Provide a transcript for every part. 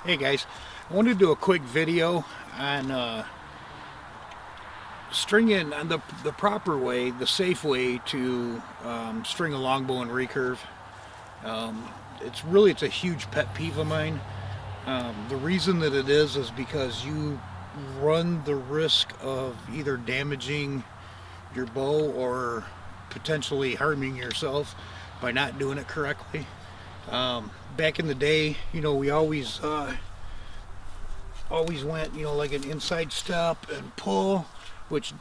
Hey guys, I wanted to do a quick video on stringing on the proper way, the safe way to string a longbow and recurve. It's a huge pet peeve of mine. The reason that it is because you run the risk of either damaging your bow or potentially harming yourself by not doing it correctly. Back in the day, we always went, like an inside step and pull, which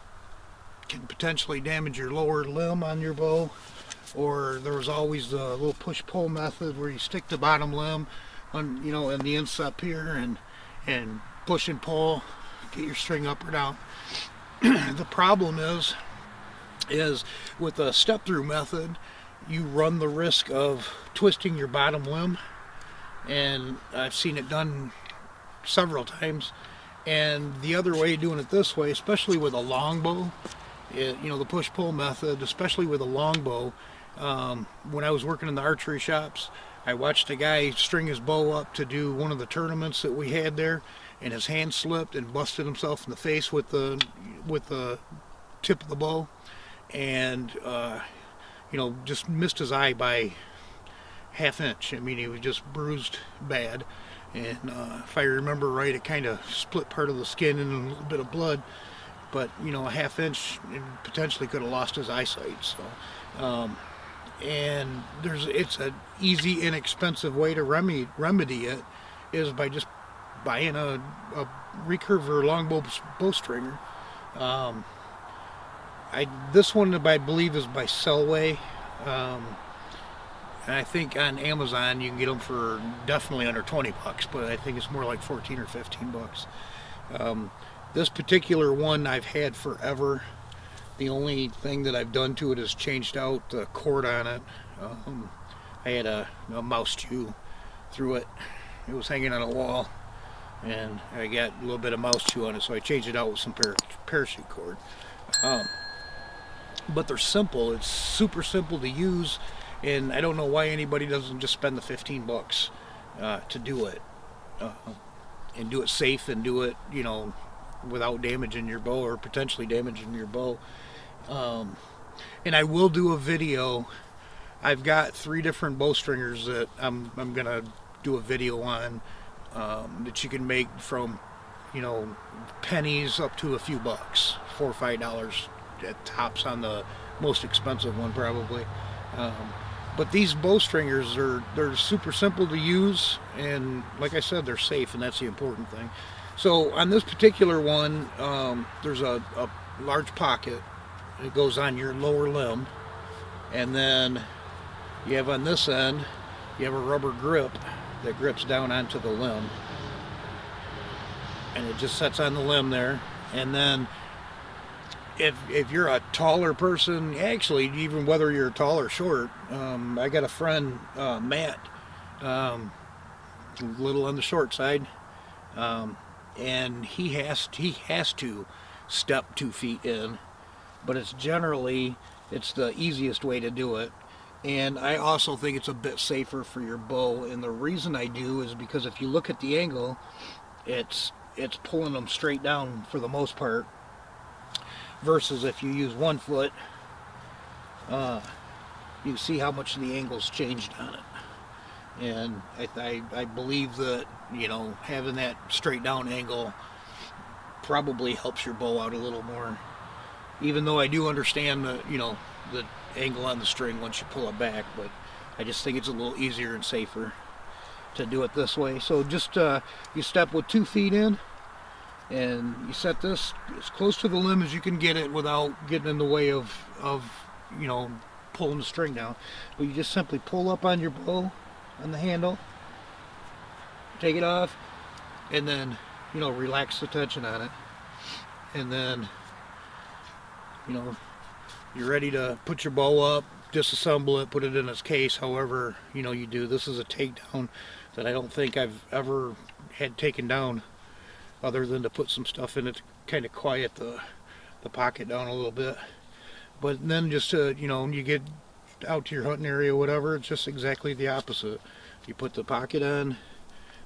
can potentially damage your lower limb on your bow. Or there was always the little push-pull method where you stick the bottom limb on, in the instep here and push and pull, get your string up or down. The problem is with a step-through method, you run the risk of twisting your bottom limb, and I've seen it done several times. And the other way, doing it this way, especially with a longbow, the push-pull method, especially with a longbow. When I was working in the archery shops, I watched a guy string his bow up to do one of the tournaments that we had there, and his hand slipped and busted himself in the face with the tip of the bow, and just missed his eye by half inch. I mean, he was just bruised bad, and if I remember right, it kind of split part of the skin and a little bit of blood. But a half inch, and potentially could have lost his eyesight. So, and it's an easy, inexpensive way to remedy it is by just buying a recurve or longbow bowstringer. This one I believe is by Selway. And I think on Amazon you can get them for definitely under 20 bucks, but I think it's more like 14 or 15 bucks. This particular one I've had forever. The only thing that I've done to it is changed out the cord on it. I had a mouse chew through it. It was hanging on a wall, and I got a little bit of mouse chew on it, so I changed it out with some parachute cord. But they're simple. It's super simple to use, and I don't know why anybody doesn't just spend the 15 bucks to do it, and do it safe, and do it, without damaging your bow or potentially damaging your bow. And I will do a video. I've got 3 different bowstringers that I'm gonna do a video on, that you can make from pennies up to a few bucks, $4 or $5 at tops on the most expensive one probably. But these bowstringers they're super simple to use, and like I said, they're safe, and that's the important thing. So on this particular one, there's a large pocket. It goes on your lower limb, and then you have on this end, you have a rubber grip that grips down onto the limb, and it just sets on the limb there. And then if you're a taller person, actually, even whether you're tall or short, I got a friend, Matt, a little on the short side, and he has to step 2 feet in, but it's the easiest way to do it. And I also think it's a bit safer for your bow, and the reason I do is because if you look at the angle, it's pulling them straight down for the most part, versus if you use 1 foot, you see how much the angle's changed on it. And I believe that having that straight down angle probably helps your bow out a little more, even though I do understand the angle on the string once you pull it back. But I just think it's a little easier and safer to do it this way. So just you step with 2 feet in, and you set this as close to the limb as you can get it without getting in the way of pulling the string down. But you just simply pull up on your bow on the handle, take it off, and then relax the tension on it, and then you're ready to put your bow up, disassemble it, put it in its case, however you do. This is a takedown that I don't think I've ever had taken down, other than to put some stuff in it to kind of quiet the pocket down a little bit. But then just you get out to your hunting area, whatever, it's just exactly the opposite. You put the pocket on,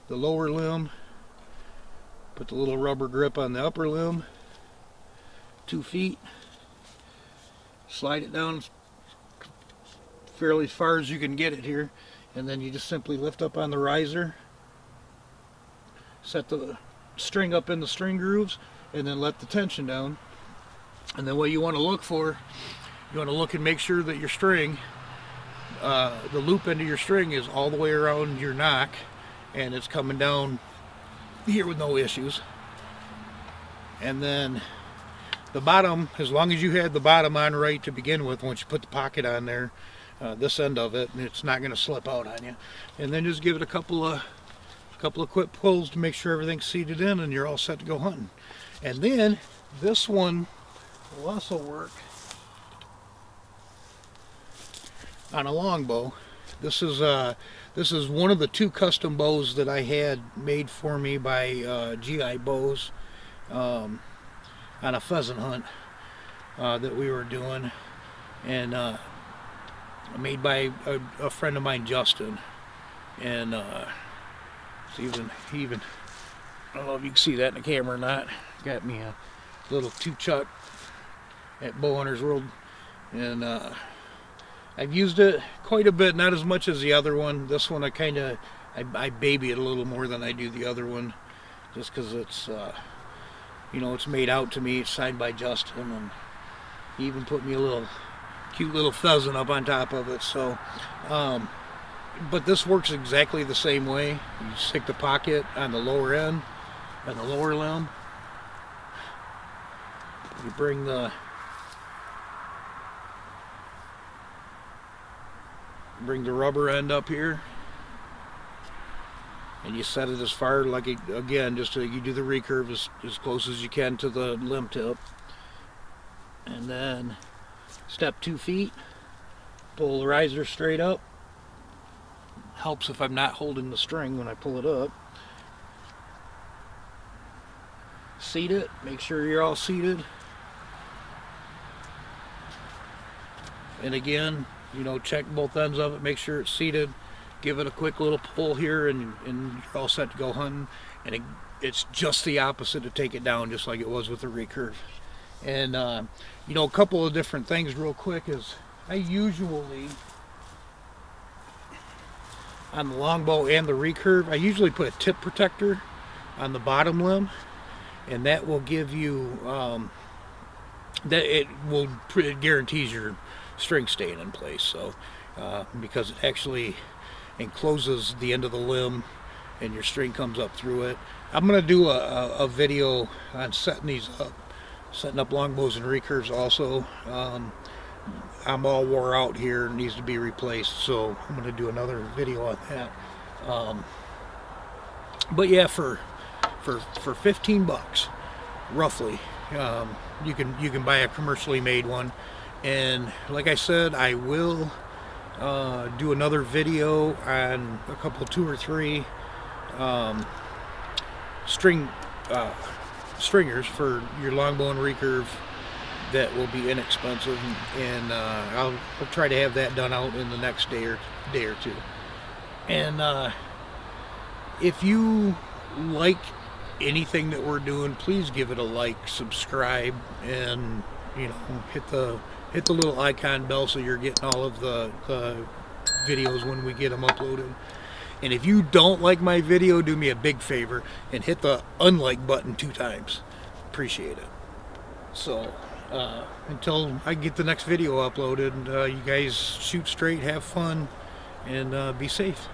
the lower limb, put the little rubber grip on the upper limb, 2 feet, slide it down fairly as far as you can get it here, and then you just simply lift up on the riser, set the string up in the string grooves, and then let the tension down. And then what you want to look for, you want to look and make sure that your string, the loop end of your string is all the way around your knock and it's coming down here with no issues. And then the bottom, as long as you had the bottom on right to begin with, once you put the pocket on there, this end of it, it's not going to slip out on you. And then just give it a couple of quick pulls to make sure everything's seated in, and you're all set to go hunting. And then this one will also work on a longbow. This is one of the 2 custom bows that I had made for me by GI Bows on a pheasant hunt that we were doing, and made by a friend of mine, Justin. And he even I don't know if you can see that in the camera or not, got me a little 2-chuck at Bow Hunters World, and I've used it quite a bit, not as much as the other one. This one I baby it a little more than I do the other one, just because it's it's made out to me. It's signed by Justin, and he even put me a cute little pheasant up on top of it. So but this works exactly the same way. You stick the pocket on the lower end and the lower limb. You bring the rubber end up here, and you set it as far, like again, just you do the recurve as close as you can to the limb tip, and then step 2 feet, pull the riser straight up. Helps if I'm not holding the string when I pull it up. Seat it, make sure you're all seated. And again, check both ends of it, make sure it's seated. Give it a quick little pull here, and you're all set to go hunting. And it's just the opposite to take it down, just like it was with the recurve. And a couple of different things real quick is I usually, on the longbow and the recurve, I usually put a tip protector on the bottom limb, and that will give you it guarantees your string staying in place. So because it actually encloses the end of the limb and your string comes up through it. I'm going to do a video on setting up longbows and recurves also. I'm all wore out here, needs to be replaced, so I'm going to do another video on that. But yeah, for 15 bucks roughly, you can buy a commercially made one. And like I said, I will do another video on a couple, 2 or 3 stringers for your longbow and recurve that will be inexpensive, and I'll try to have that done out in the next day or 2. And if you like anything that we're doing, please give it a like, subscribe, and hit the little icon bell so you're getting all of the videos when we get them uploaded. And if you don't like my video, do me a big favor and hit the unlike button 2 times. Appreciate it. So until I get the next video uploaded, you guys shoot straight, have fun, and be safe.